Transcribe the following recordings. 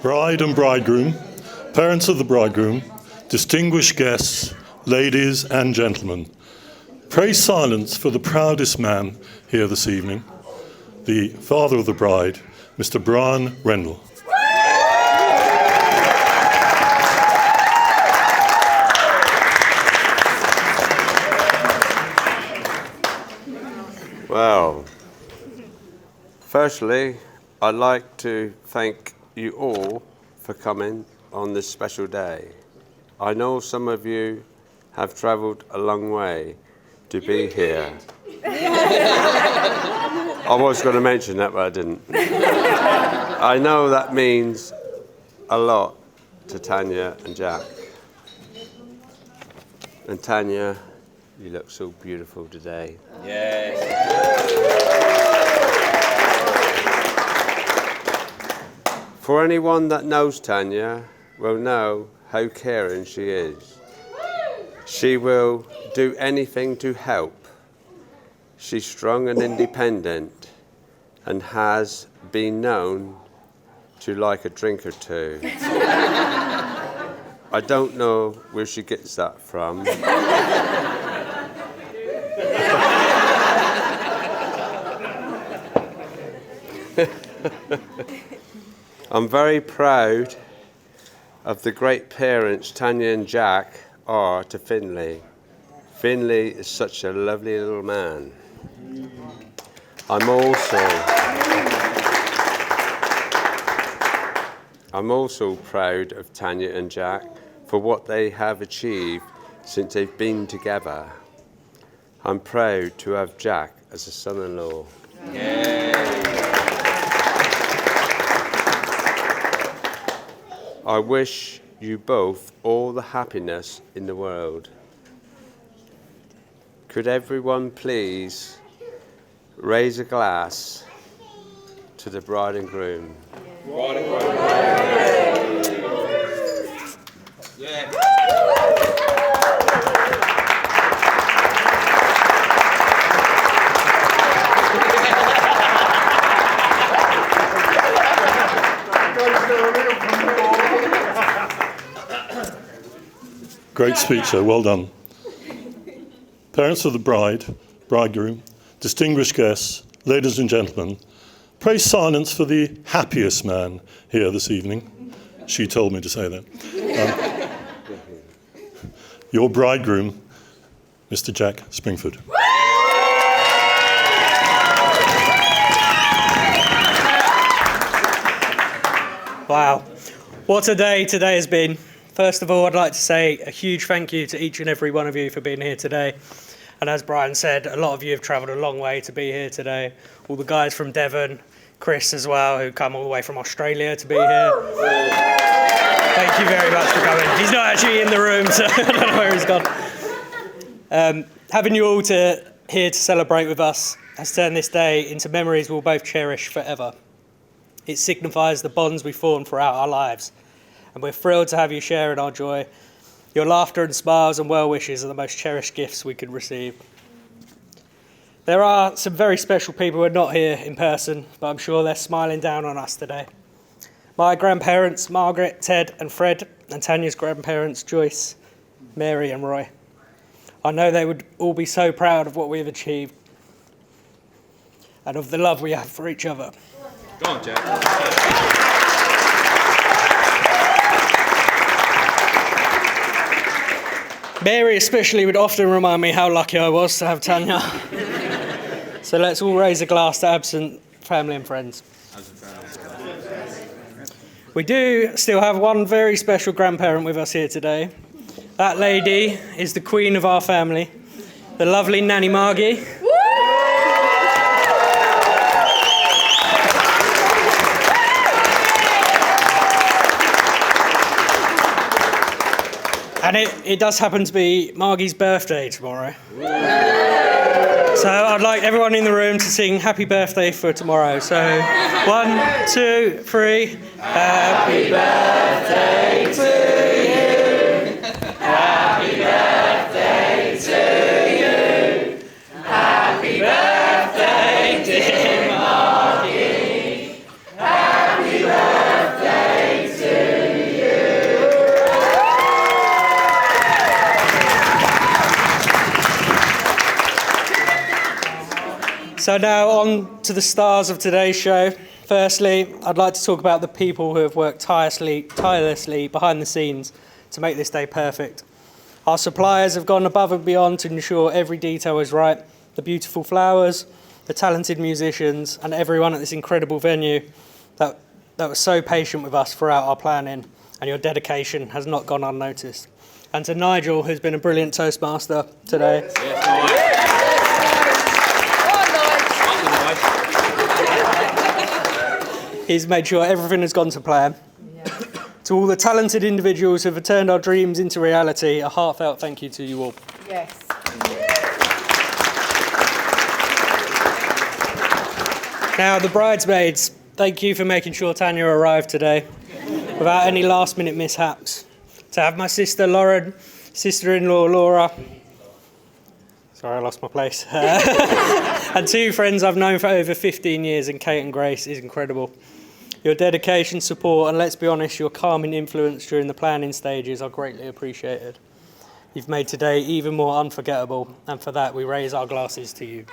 bride and bridegroom, parents of the bridegroom, distinguished guests, ladies and gentlemen. Pray silence for the proudest man here this evening, the father of the bride, Mr. Brian Rendell. Well, firstly, I'd like to thank you all for coming on this special day. I know some of you have travelled a long way to be here. I was going to mention that, but I didn't. I know that means a lot to Tanya and Jack. And Tanya, you look so beautiful today. Yes. For anyone that knows Tanya will know how caring she is. She will do anything to help. She's strong and independent and has been known to like a drink or two. I don't know where she gets that from. I'm very proud of the great parents Tanya and Jack are to Finley. Finley is such a lovely little man. I'm also proud of Tanya and Jack for what they have achieved since they've been together. I'm proud to have Jack as a son-in-law. I wish you both all the happiness in the world. Could everyone please raise a glass to the bride and groom? Bride and groom. Yeah. Great speech, sir. Well done. Parents of the bride, bridegroom, distinguished guests, ladies and gentlemen, pray silence for the happiest man here this evening. She told me to say that. Your bridegroom, Mr. Jack Springford. Wow, what a day today has been. First of all, I'd like to say a huge thank you to each and every one of you for being here today. And as Brian said, a lot of you have travelled a long way to be here today. All the guys from Devon, Chris as well, who come all the way from Australia to be here. Thank you very much for coming. He's not actually in the room, so I don't know where he's gone. Having you all here to celebrate with us has turned this day into memories we'll both cherish forever. It signifies the bonds we form throughout our lives. And we're thrilled to have you share in our joy. Your laughter and smiles and well wishes are the most cherished gifts we could receive. There are some very special people who are not here in person, but I'm sure they're smiling down on us today. My grandparents, Margaret, Ted and Fred, and Tanya's grandparents, Joyce, Mary and Roy. I know they would all be so proud of what we have achieved and of the love we have for each other. Go on, Jack. Mary especially would often remind me how lucky I was to have Tanya. So let's all raise a glass to absent family and friends. We do still have one very special grandparent with us here today. That lady is the queen of our family, the lovely Nanny Margie. And it does happen to be Margie's birthday tomorrow. So I'd like everyone in the room to sing happy birthday for tomorrow. So 1, 2, 3. Happy birthday to you. Happy birthday to you. Happy birthday, dear Margie. Happy birthday to you. So now on to the stars of today's show. Firstly, I'd like to talk about the people who have worked tirelessly behind the scenes to make this day perfect. Our suppliers have gone above and beyond to ensure every detail is right. The beautiful flowers, the talented musicians, and everyone at this incredible venue that was so patient with us throughout our planning, and your dedication has not gone unnoticed. And to Nigel, who's been a brilliant Toastmaster today. He's made sure everything has gone to plan. To all the talented individuals who have turned our dreams into reality, a heartfelt thank you to you all. Yes. Now, the bridesmaids, thank you for making sure Tanya arrived today without any last-minute mishaps. To have my sister Lauren, sister-in-law Laura, sorry, I lost my place, and two friends I've known for over 15 years, and Kate and Grace, is incredible. Your dedication, support, and let's be honest, your calming influence during the planning stages are greatly appreciated. You've made today even more unforgettable, and for that we raise our glasses to you.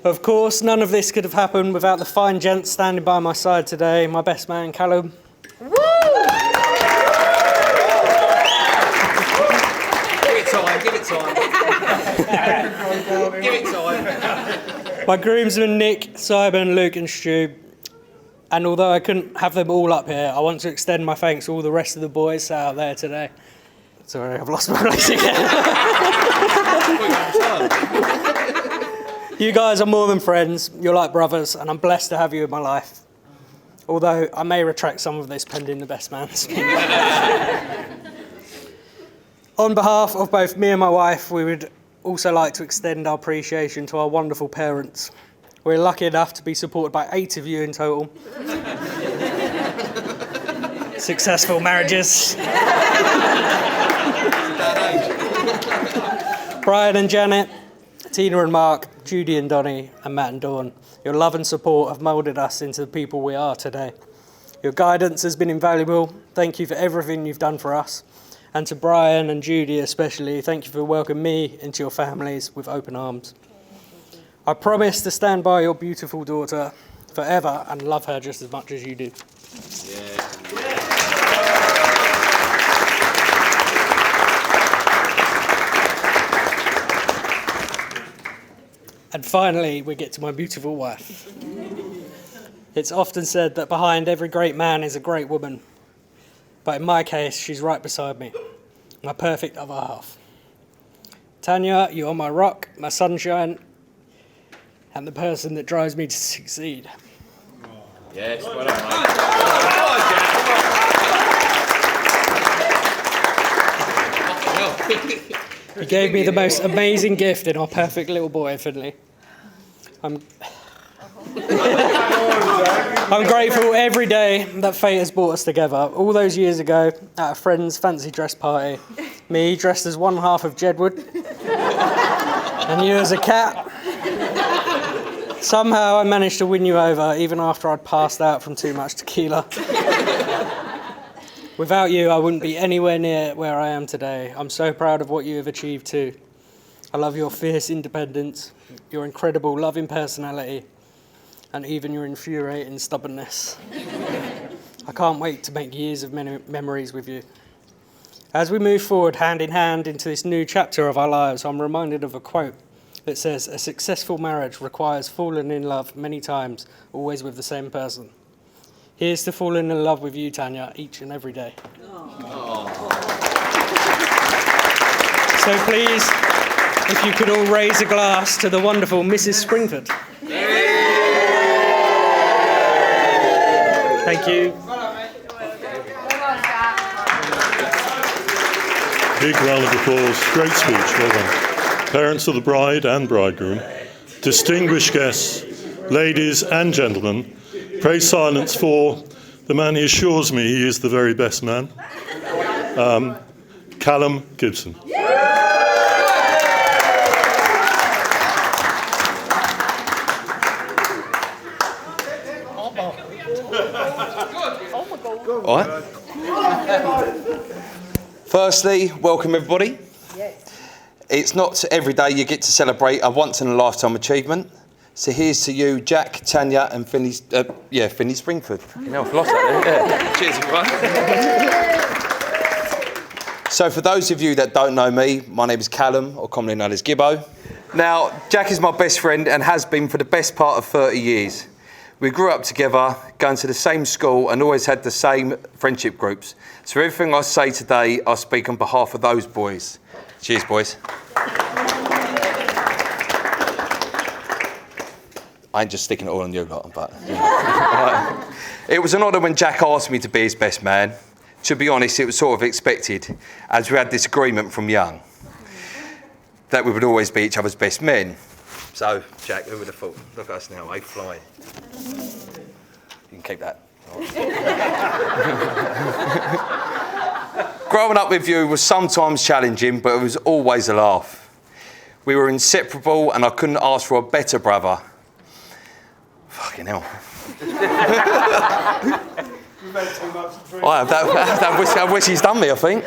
Of course, none of this could have happened without the fine gents standing by my side today, my best man, Callum. Give it time. Give it time. My groomsmen, Nick, Simon, Luke and Stu. And although I couldn't have them all up here, I want to extend my thanks to all the rest of the boys out there today. Sorry, I've lost my place again. You guys are more than friends, you're like brothers, and I'm blessed to have you in my life. Although I may retract some of this pending the best man's. On behalf of both me and my wife, we would also like to extend our appreciation to our wonderful parents. We're lucky enough to be supported by 8 of you in total. Successful marriages. Brian and Janet, Tina and Mark, Judy and Donnie, and Matt and Dawn. Your love and support have moulded us into the people we are today. Your guidance has been invaluable. Thank you for everything you've done for us. And to Brian and Judy especially, thank you for welcoming me into your families with open arms. I promise to stand by your beautiful daughter forever and love her just as much as you do. And finally, we get to my beautiful wife. It's often said that behind every great man is a great woman. But in my case, she's right beside me, my perfect other half. Tanya, you are my rock, my sunshine, and the person that drives me to succeed. Yes, well done, mate. You gave me the most amazing gift in our perfect little boy, Finley. I'm grateful every day that fate has brought us together. All those years ago, at a friend's fancy dress party, me dressed as one half of Jedward, and you as a cat. Somehow I managed to win you over, even after I'd passed out from too much tequila. Without you, I wouldn't be anywhere near where I am today. I'm so proud of what you have achieved too. I love your fierce independence, your incredible loving personality, and even your infuriating stubbornness. I can't wait to make years of memories with you. As we move forward hand in hand into this new chapter of our lives, I'm reminded of a quote that says, "A successful marriage requires falling in love many times, always with the same person." Here's to falling in love with you, Tanya, each and every day. So please, if you could all raise a glass to the wonderful Mrs. Springford. Thank you. Big round of applause. Great speech. Well done. Parents of the bride and bridegroom, distinguished guests, ladies and gentlemen, pray silence for the man who assures me he is the very best man, Callum Gibson. All right. Firstly, welcome everybody. It's not every day you get to celebrate a once-in-a-lifetime achievement. So here's to you, Jack, Tanya, and Finley Springford. You know, I've lost that there. Yeah. Cheers, everyone. So for those of you that don't know me, my name is Callum, or commonly known as Gibbo. Now, Jack is my best friend and has been for the best part of 30 years. We grew up together, going to the same school, and always had the same friendship groups. So everything I say today, I speak on behalf of those boys. Cheers, boys. I ain't just sticking it all on you lot, but... It was an honour when Jack asked me to be his best man. To be honest, it was sort of expected, as we had this agreement from young, that we would always be each other's best men. So, Jack, who would have thought? Look at us now, eh? Flying. You can keep that. Growing up with you was sometimes challenging, but it was always a laugh. We were inseparable, and I couldn't ask for a better brother. Fucking hell. I wish he's done me, I think.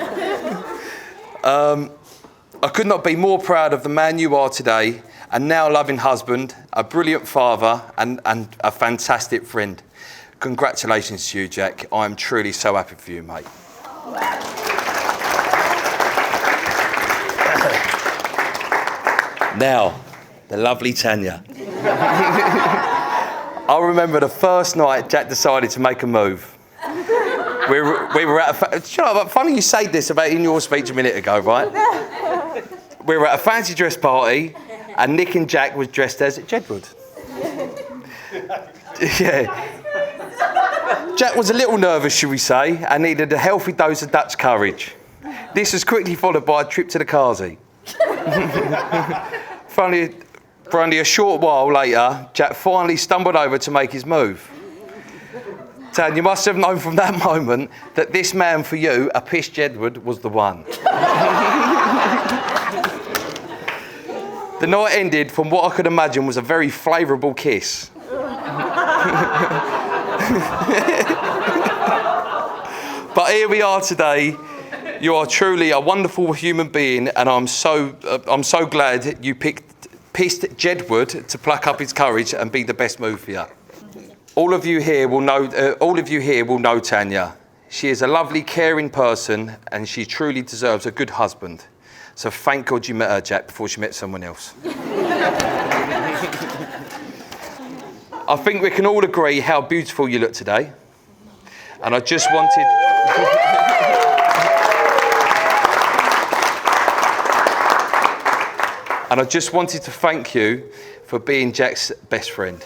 I could not be more proud of the man you are today, and now loving husband, a brilliant father, and a fantastic friend. Congratulations to you, Jack. I am truly so happy for you, mate. Now, the lovely Tanya. I remember the first night Jack decided to make a move. We were at funny you say this about in your speech a minute ago, right? We were at a fancy dress party, and Nick and Jack was dressed as Jedward. Yeah. Jack was a little nervous, should we say, and needed a healthy dose of Dutch courage. This was quickly followed by a trip to the Kazi. For only a short while later, Jack finally stumbled over to make his move. Tan, you must have known from that moment that this man for you, a pish Jedward, was the one. The night ended from what I could imagine was a very favourable kiss. But here we are today. You are truly a wonderful human being, and I'm so glad you picked Jedward to pluck up his courage and be the best move for you. All of you here will know Tanya. She is a lovely, caring person, and she truly deserves a good husband. So thank God you met her, Jack, before she met someone else. I think we can all agree how beautiful you look today. And I just wanted... And I just wanted to thank you for being Jack's best friend.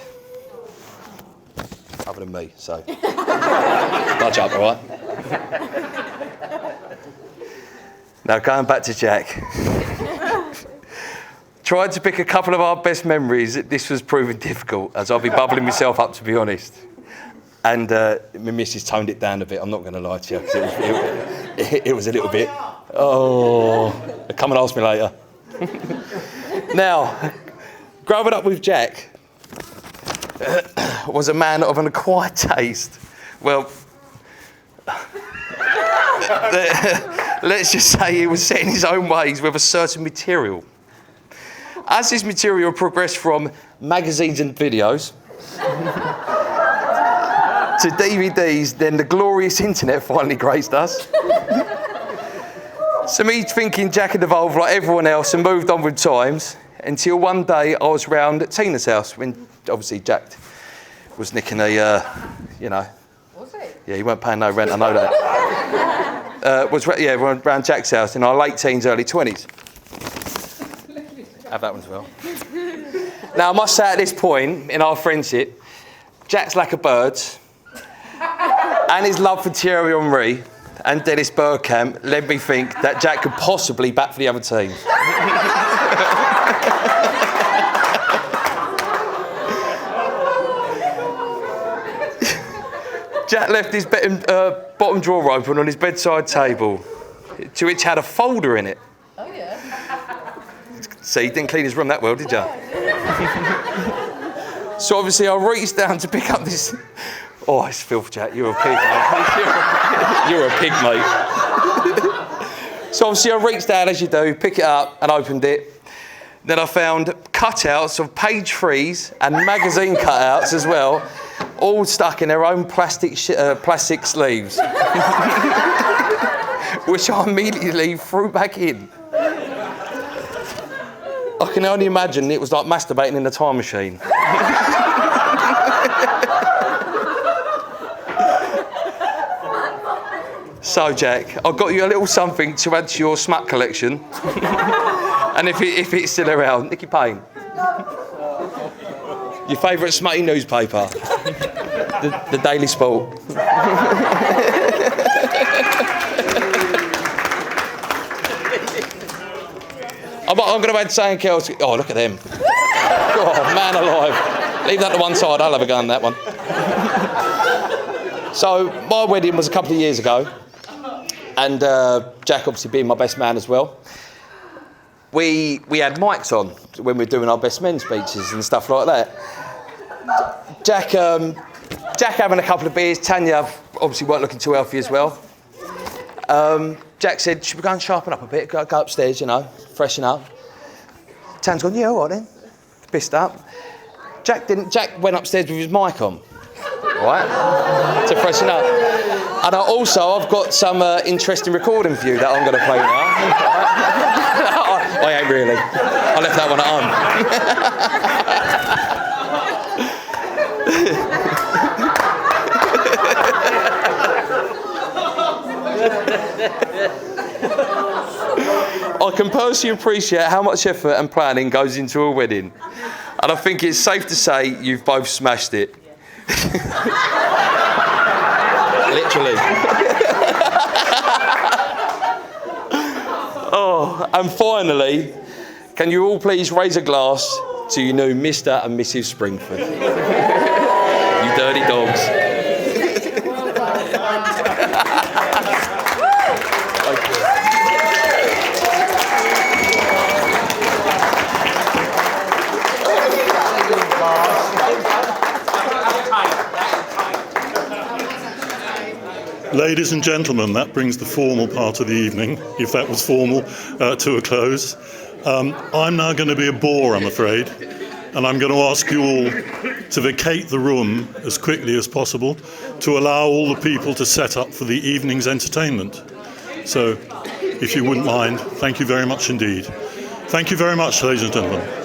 Other than me, so. Nudge up, all right? Now, going back to Jack. Tried to pick a couple of our best memories. This was proving difficult, as I'll be bubbling myself up, to be honest. And my missus toned it down a bit, I'm not going to lie to you, because it was a little bit, oh, come and ask me later. Now, growing up with Jack was a man of an acquired taste. Well, let's just say he was set in his own ways with a certain material. As this material progressed from magazines and videos to DVDs, then the glorious internet finally graced us. So me thinking Jack had evolved like everyone else and moved on with times, until one day I was round at Tina's house when obviously Jack was nicking a, Was he? Yeah, he weren't paying no rent, I know that. We're around Jack's house in our late teens, early 20s. Have that one as well. Now, I must say at this point in our friendship, Jack's lack of birds and his love for Thierry Henry and Dennis Bergkamp led me think that Jack could possibly bat for the other team. Jack left his bottom drawer open on his bedside table, to which had a folder in it. Oh, yeah. See, he didn't clean his room that well, did you? So obviously I reached down to pick up this... Oh, it's filth, Jack. You're a pig, mate. You're a pig, mate. So obviously I reached down, as you do, pick it up and opened it. Then I found cutouts of page threes and magazine cutouts as well, all stuck in their own plastic sleeves, which I immediately threw back in. I can only imagine it was like masturbating in a time machine. So, Jack, I've got you a little something to add to your smut collection. And if it's still around, Nicky Payne. Your favourite smutty newspaper. The Daily Sport. I'm going to add something else. Oh, look at them. Oh, man alive. Leave that to one side, I'll have a go on that one. So, my wedding was a couple of years ago. And Jack, obviously being my best man as well, we had mics on when we were doing our best men speeches and stuff like that. Jack having a couple of beers, Tanya obviously weren't looking too healthy as well. Jack said, should we go and sharpen up a bit, go upstairs, you know, freshen up. Tan's gone, yeah, all right then, pissed up. Jack went upstairs with his mic on, right, to freshen up. And I've got some interesting recording for you that I'm going to play now. I ain't really. I left that one at home. I can personally appreciate how much effort and planning goes into a wedding. And I think it's safe to say you've both smashed it. Literally. Oh, and finally, can you all please raise a glass to your new Mr. and Mrs. Springford? You dirty dogs. Ladies and gentlemen, that brings the formal part of the evening, if that was formal, to a close. I'm now going to be a bore, I'm afraid, and I'm going to ask you all to vacate the room as quickly as possible to allow all the people to set up for the evening's entertainment. So, if you wouldn't mind, thank you very much indeed. Thank you very much, ladies and gentlemen.